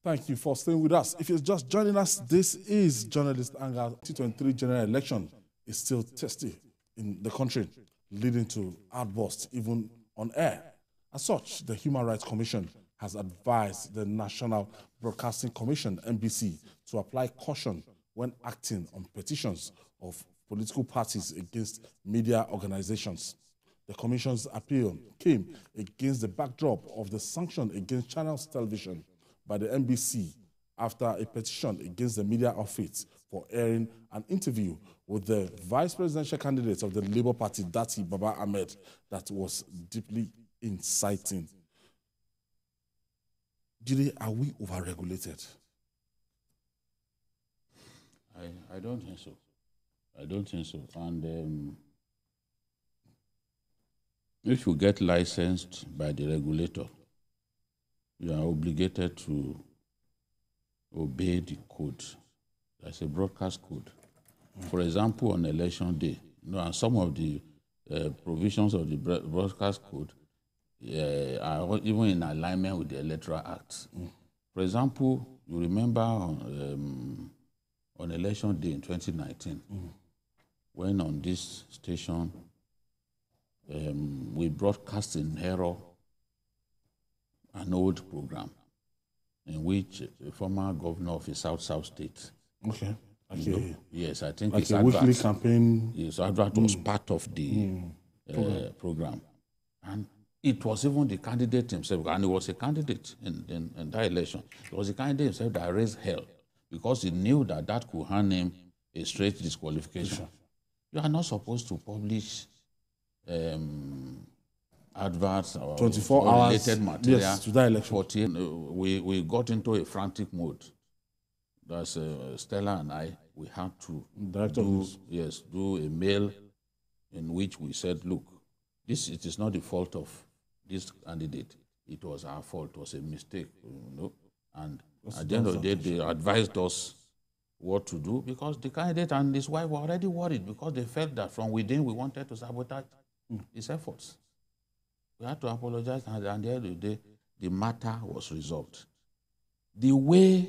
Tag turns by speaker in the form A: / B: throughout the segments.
A: Thank you for staying with us. If you're just joining us, this is Journalist Anger. 2023 general election is still testy in the country, leading to outbursts even on air. As such, the Human Rights Commission has advised the National Broadcasting Commission, NBC, to apply caution when acting on petitions of political parties against media organizations. The Commission's appeal came against the backdrop of the sanction against Channels Television by the NBC after a petition against the media outfit for airing an interview with the vice presidential candidate of the Labour Party, Datti Baba Ahmed, that was deeply inciting. Jide, are we overregulated?
B: I don't think so. I don't think so. And if you get licensed by the regulator, you are obligated to obey the code. There's a broadcast code. For example, on election day, and some of the provisions of the broadcast code are even in alignment with the Electoral Act. For example, you remember on election day in 2019, when on this station we broadcast in error an old program in which a former governor of a South state.
A: Okay.
B: Yes, I think
A: like
B: his
A: a weekly campaign.
B: His advert was part of the program. And it was even the candidate himself, and he was a candidate in that election. It was the candidate himself that raised hell because he knew that could hand him a straight disqualification. You are not supposed to publish adverts or
A: 24 hours
B: related material.
A: Yes, to that election.
B: We got into a frantic mode. That's Stella and I. We had to do a mail in which we said, look, it is not the fault of this candidate. It was our fault. It was a mistake, And at the end of the day, they advised us what to do because the candidate and his wife were already worried because they felt that from within we wanted to sabotage his efforts. We had to apologize, and at the end of the day, the matter was resolved. The way,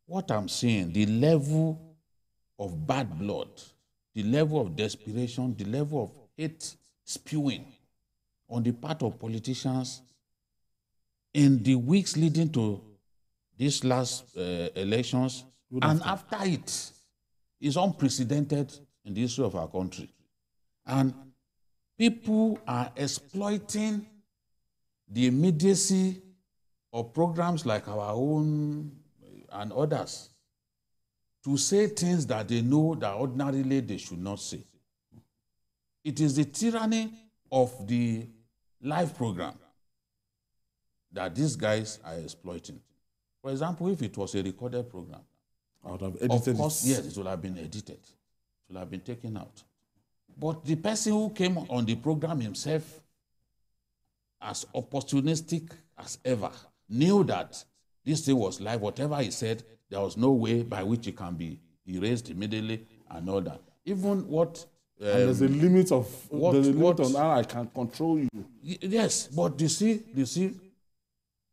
B: what I'm seeing, the level of bad blood, the level of desperation, the level of hate spewing on the part of politicians in the weeks leading to these last elections and after it is unprecedented in the history of our country. And people are exploiting the immediacy of programs like our own and others to say things that they know that ordinarily they should not say. It is the tyranny of the live program that these guys are exploiting. For example, if it was a recorded program,
A: I would have edited
B: of course, yes, it would have been edited. It would have been taken out. But the person who came on the program himself, as opportunistic as ever, knew that this thing was live. Whatever he said, there was no way by which it can be erased immediately and all that. Even what...
A: and there's a limit on how I can control you.
B: Yes, but you see,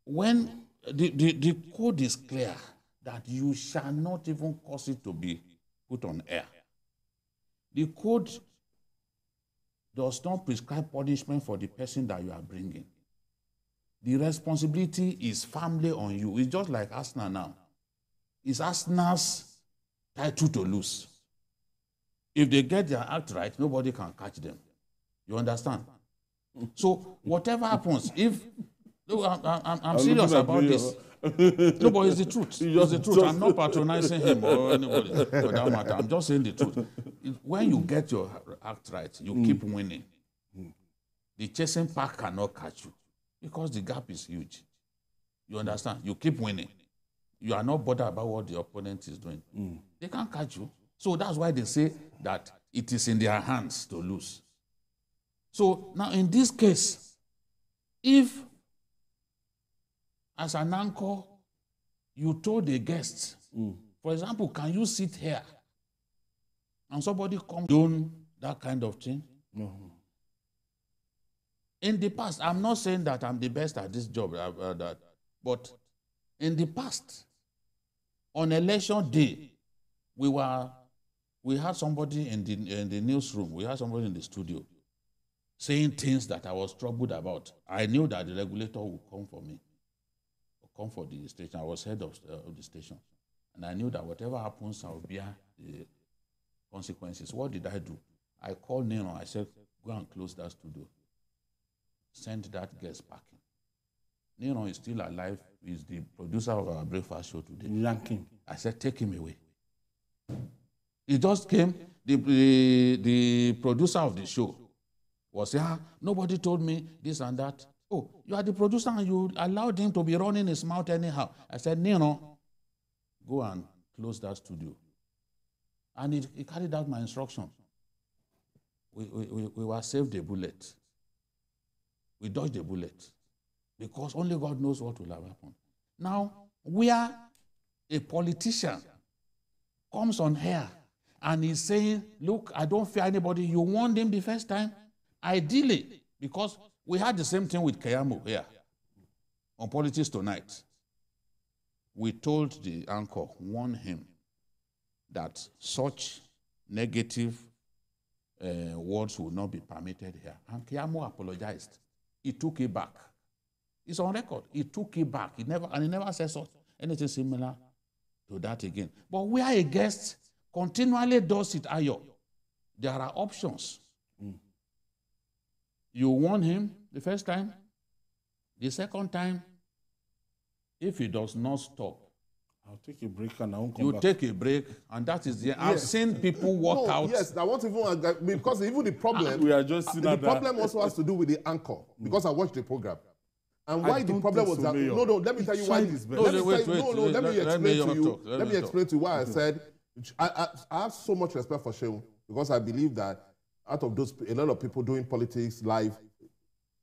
B: when the code is clear that you shall not even cause it to be put on air. The code does not prescribe punishment for the person that you are bringing. The responsibility is firmly on you. It's just like Arsenal now. It's Arsenal's title to lose. If they get their act right, nobody can catch them. You understand? So whatever happens, if... Look, I'm serious about this. No, but it's the truth. It's the truth. I'm not patronizing him or anybody for that matter. I'm just saying the truth. When you get your act right, you keep winning. The chasing pack cannot catch you because the gap is huge. You understand? You keep winning. You are not bothered about what the opponent is doing. They can't catch you. So that's why they say that it is in their hands to lose. So now in this case, if as an anchor, you told the guests, for example, can you sit here? And somebody comes doing that kind of thing.
A: No.
B: In the past, I'm not saying that I'm the best at this job, but In the past, on election day, we had somebody in the newsroom, we had somebody in the studio saying things that I was troubled about. I knew that the regulator would come for me, would come for the station. I was head of the station. And I knew that whatever happens, I will bear the consequences. What did I do? I called Nino. I said, go and close that studio. Send that guest packing. Nino is still alive. He's the producer of our breakfast show today.
A: Yanking.
B: I said, take him away. He just came. The producer of the show was saying, nobody told me this and that. Oh, you are the producer and you allowed him to be running his mouth anyhow. I said, Nino, go and close that studio. And he carried out my instruction. We were saved a bullet. We dodged a bullet. Because only God knows what will have happened. Now, where a politician comes on here and he's saying, look, I don't fear anybody. You warned him the first time. Ideally, because we had the same thing with Keyamo here on Politics Tonight. We told the anchor, warn him that such negative words will not be permitted here. And Keyamo apologized. He took it back. It's on record. He took it back. He never said anything similar to that again. But where a guest continually does it, there are options. You warn him the first time. The second time, if he does not stop,
A: I'll take a break and I won't come back.
B: You take a break, and that is the. I've seen people walk out.
C: Yes, I want even because even the problem.
A: We are just
C: the problem also has to do with the anchor because I watched the program. And why the problem was that? No, let me tell you why. Let me explain to you why I said I have so much respect for Shehu because I believe that out of those, a lot of people doing politics live,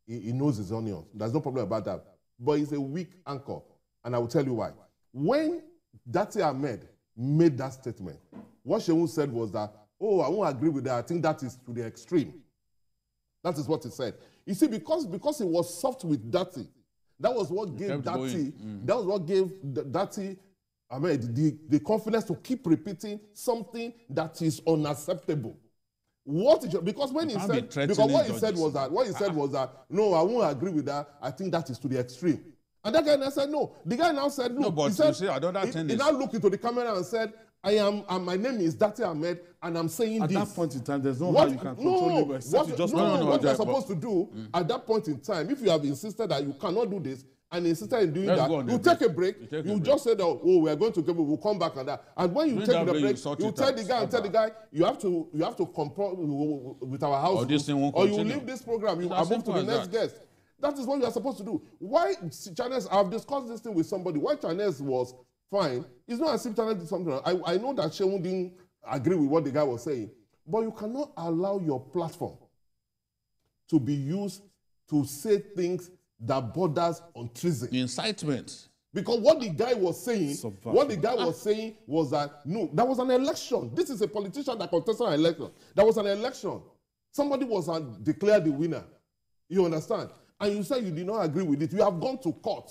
C: he knows his onions. There's no problem about that. But he's a weak anchor, and I will tell you why. When Datti Ahmed made that statement, what Shehu said was that, oh, I won't agree with that. I think that is to the extreme. That is what he said. You see, because he was soft with Datti, that was what gave Datti, that was what gave Datti Ahmed the confidence to keep repeating something that is unacceptable. Because when he said, because what he said was that, no, I won't agree with that. I think that is to the extreme. And that guy now said, no. The guy now said, look.
B: No, but
C: he said,
B: you see, I don't understand
C: he now looked into the camera and said, my name is Datti Ahmed, and I'm saying
A: at
C: this.
A: At that point in time, there's no how you can control him.
C: What you're supposed to do at that point in time, if you have insisted that you cannot do this, and insisted in doing that, you take a break, you just say that, oh, we are going to go, we'll come back on that. And when you take the break, you tell the guy, you have to comply with our house, or you leave this program, you move to the next guest. That is what you are supposed to do. Why Chinese, I've discussed this thing with somebody, why Chinese was fine, it's not as if Chinese did something. I know that Shehu didn't agree with what the guy was saying, but you cannot allow your platform to be used to say things that borders on treason.
B: Incitement.
C: Because what the guy was saying, was that, no, that was an election. This is a politician that contested an election. That was an election. Somebody was declared the winner. You understand? And you say you did not agree with it. You have gone to court,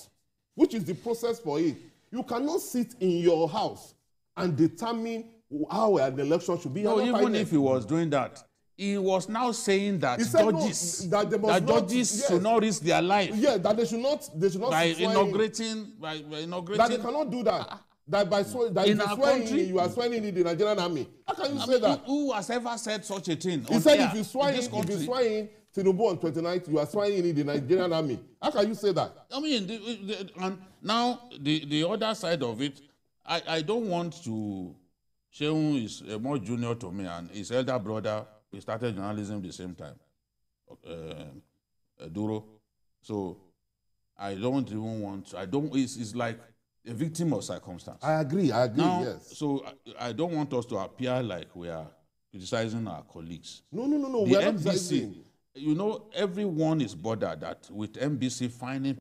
C: which is the process for it. You cannot sit in your house and determine how an election should be.
B: No, even if he was doing that, he was now saying that judges, judges should not risk their life.
C: Yeah, that they should not
B: by inaugurating.
C: That they cannot do that. That by in our country, you are swearing in the Nigerian army. How can you say that?
B: Who has ever said such a thing?
C: He said if you swear in Tinubu on 29th, you are swearing in the Nigerian army. How can you say that?
B: I mean, and now the other side of it, I don't want to. Shehu is more junior to me, and his elder brother. We started journalism the same time, Duro. So I don't even want to, it's like a victim of circumstance.
C: I agree, now, yes.
B: So I don't want us to appear like we are criticizing our colleagues.
C: No.
B: The NBC, you know, everyone is bothered that with NBC finding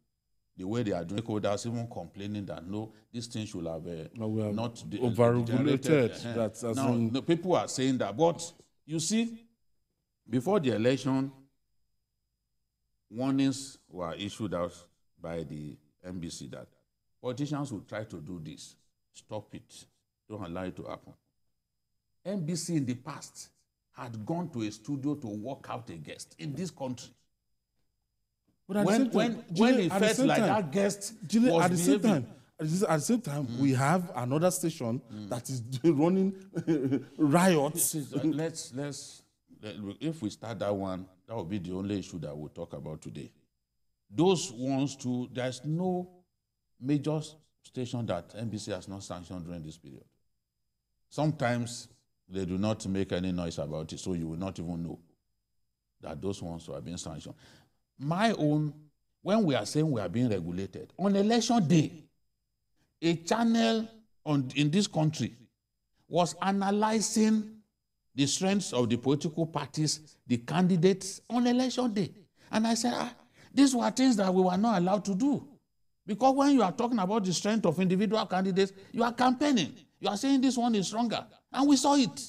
B: the way they are doing, stakeholders even complaining that no, this thing should have not
A: over-regulated.
B: Now, people are saying that, but you see, before the election, warnings were issued out by the NBC that politicians will try to do this. Stop it. Don't allow it to happen. NBC in the past had gone to a studio to work out a guest in this country.
A: But
B: when it felt like that guest was
A: at the same time, we have another station that is running riots.
B: If we start that one, that will be the only issue that we'll talk about today. Those ones too, there's no major station that NBC has not sanctioned during this period. Sometimes they do not make any noise about it, so you will not even know that those ones are being sanctioned. My own, when we are saying we are being regulated, on election day, a channel in this country was analyzing the strengths of the political parties, the candidates on election day. And I said, these were things that we were not allowed to do. Because when you are talking about the strength of individual candidates, you are campaigning. You are saying this one is stronger. And we saw it.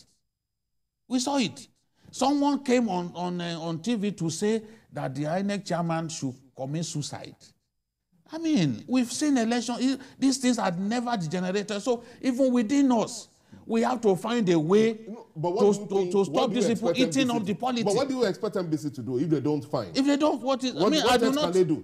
B: We saw it. Someone came on TV to say that the INEC chairman should commit suicide. I mean, we've seen elections. These things had never degenerated. So even within us, we have to find a way to stop these people eating up the politics.
C: But what do you expect NBC to do if they don't find?
B: If they don't, what else
C: can they do?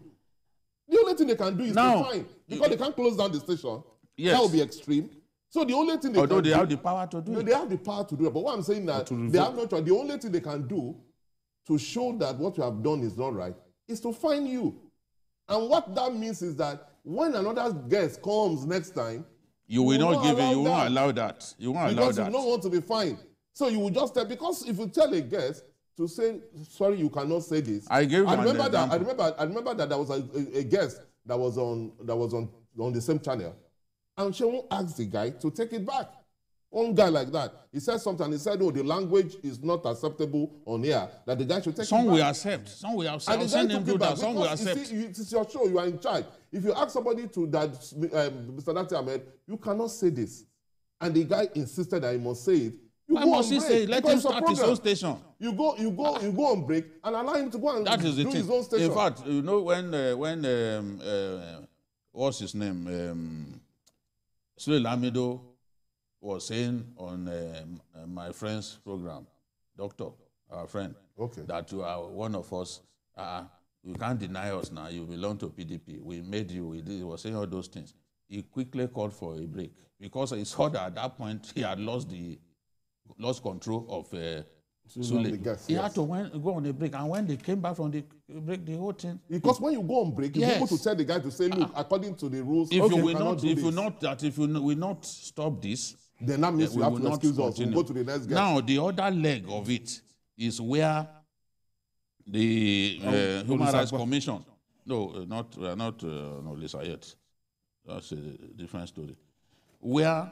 C: The only thing they can do is to find. Because they can't close down the station.
B: Yes.
C: That would be extreme. So the only thing they
B: Although they have the power to do it.
C: They have the power to do it. But what I'm saying that they have no choice. The only thing they can do to show that what you have done is not right is to fine you. And what that means is that when another guest comes next time,
B: you will not give it. You won't allow that. You won't allow that.
C: Because you don't want to be fined. So you will just tell, because if you tell a guest to say, sorry, you cannot say this.
B: I remember
C: that there was a guest that was on the same channel. And she won't ask the guy to take it back. One guy like that, he said something, he said, oh, the language is not acceptable on here, that the guy should take it back.
B: Some will accept. Some will accept.
C: And
B: Send him to that. Some will accept.
C: It's your show, you are in charge. If you ask somebody to that, Mr. Datti Ahmed, you cannot say this. And the guy insisted that he must say it.
B: Why must he say it? Let him start his own station.
C: You go on break and allow him to go and do his own station.
B: In fact, you know, when what's his name? Sule Lamido was saying on my friend's program, Doctor, our friend, that you are one of us. You can't deny us now. You belong to PDP. We made you. He was saying all those things. He quickly called for a break because he saw that at that point he had lost control of Sule. He had to go on a break, and when they came back from the break, the whole thing. Because
C: when you go on break, you're able to tell the guy to say, look, according to the rules,
B: if you will not stop this,
C: then that means you have to excuse us. We'll go to the next guy.
B: Now, the other leg of it is where the Human Rights Commission, not Lisa yet. That's a different story. Where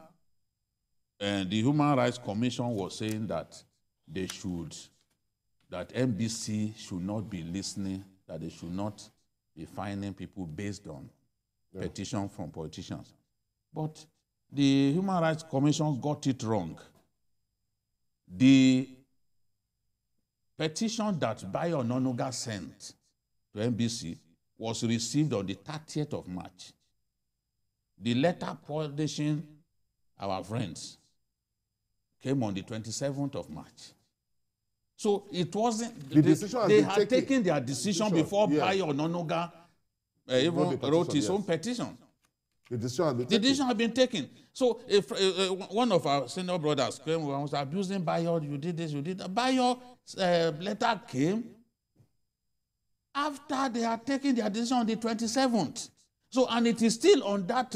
B: the Human Rights Commission was saying that that NBC should not be listening, that they should not be fining people based on petition from politicians. But the Human Rights Commission got it wrong. The petition that Bayo Ononuga sent to NBC was received on the 30th of March. The letter publishing our friends came on the 27th of March. So it wasn't, they had taken their decision before Bayo Ononuga even wrote his own petition.
C: The decision
B: had been taken. So if one of our senior brothers came and was abusing Bayo, you did this, you did that. Bayo's letter came after they had taken their decision on the 27th. So, and it is still on that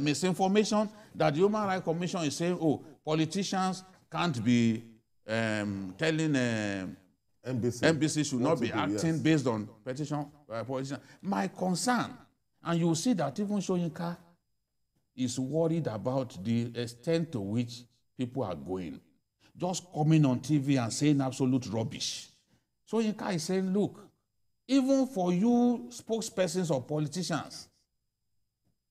B: misinformation that the Human Rights Commission is saying, oh, politicians can't be telling NBC should not be acting based on petition by politicians. My concern, and you will see that even Soyinka is worried about the extent to which people are going. Just coming on TV and saying absolute rubbish. Soyinka is saying, look, even for you spokespersons or politicians,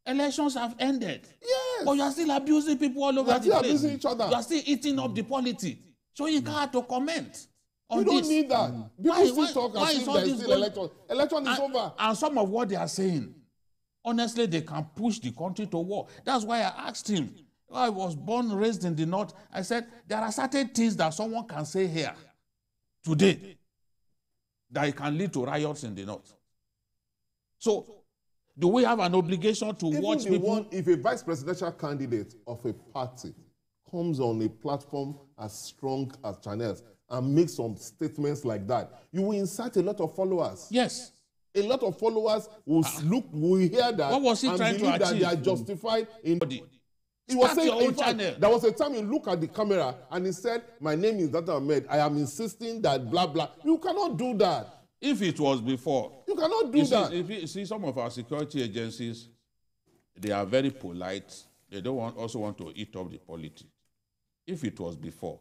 B: elections have ended.
C: Yes.
B: But you are still abusing people all over the place.
C: Abusing each other.
B: You are still eating up the polity. Soyinka had to comment on
C: this. You
B: this.
C: don't need that. People still talk as if there is still election. Election is over.
B: And some of what they are saying honestly, they can push the country to war. That's why I asked him. I was born, raised in the North. I said, there are certain things that someone can say here today that it can lead to riots in the North. So, do we have an obligation to watch people?
C: If a vice presidential candidate of a party comes on a platform as strong as Channels and makes some statements like that, you will incite a lot of followers.
B: Yes.
C: A lot of followers will will hear that
B: what was he
C: and
B: trying
C: believe
B: to
C: that
B: achieve?
C: they are justified in body. He
B: Start
C: was saying,
B: your own
C: in fact,
B: channel.
C: there was a time he looked at the camera and he said, my name is Datti Ahmed. I am insisting that blah, blah. You cannot do that.
B: If it was before.
C: You cannot do that.
B: If you see some of our security agencies, they are very polite. They don't also want to eat up the politics. If it was before,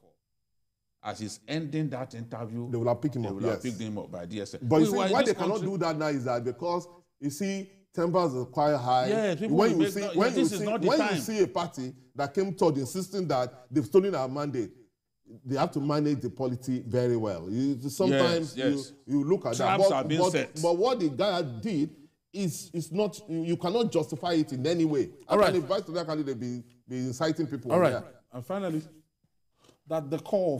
B: as he's ending that interview,
C: they will have picked him up.
B: They will have picked him up by DSS.
C: But you see, why they cannot do that now is that because you see, tempers are quite high.
B: Yeah,
C: when you see a party that came third insisting that they've stolen our mandate, they have to manage the polity very well. Sometimes you look at
B: traps
C: that. But what the guy did is not, you cannot justify it in any way. How can a vice presidential candidate be inciting people?
A: All right. And finally, that the call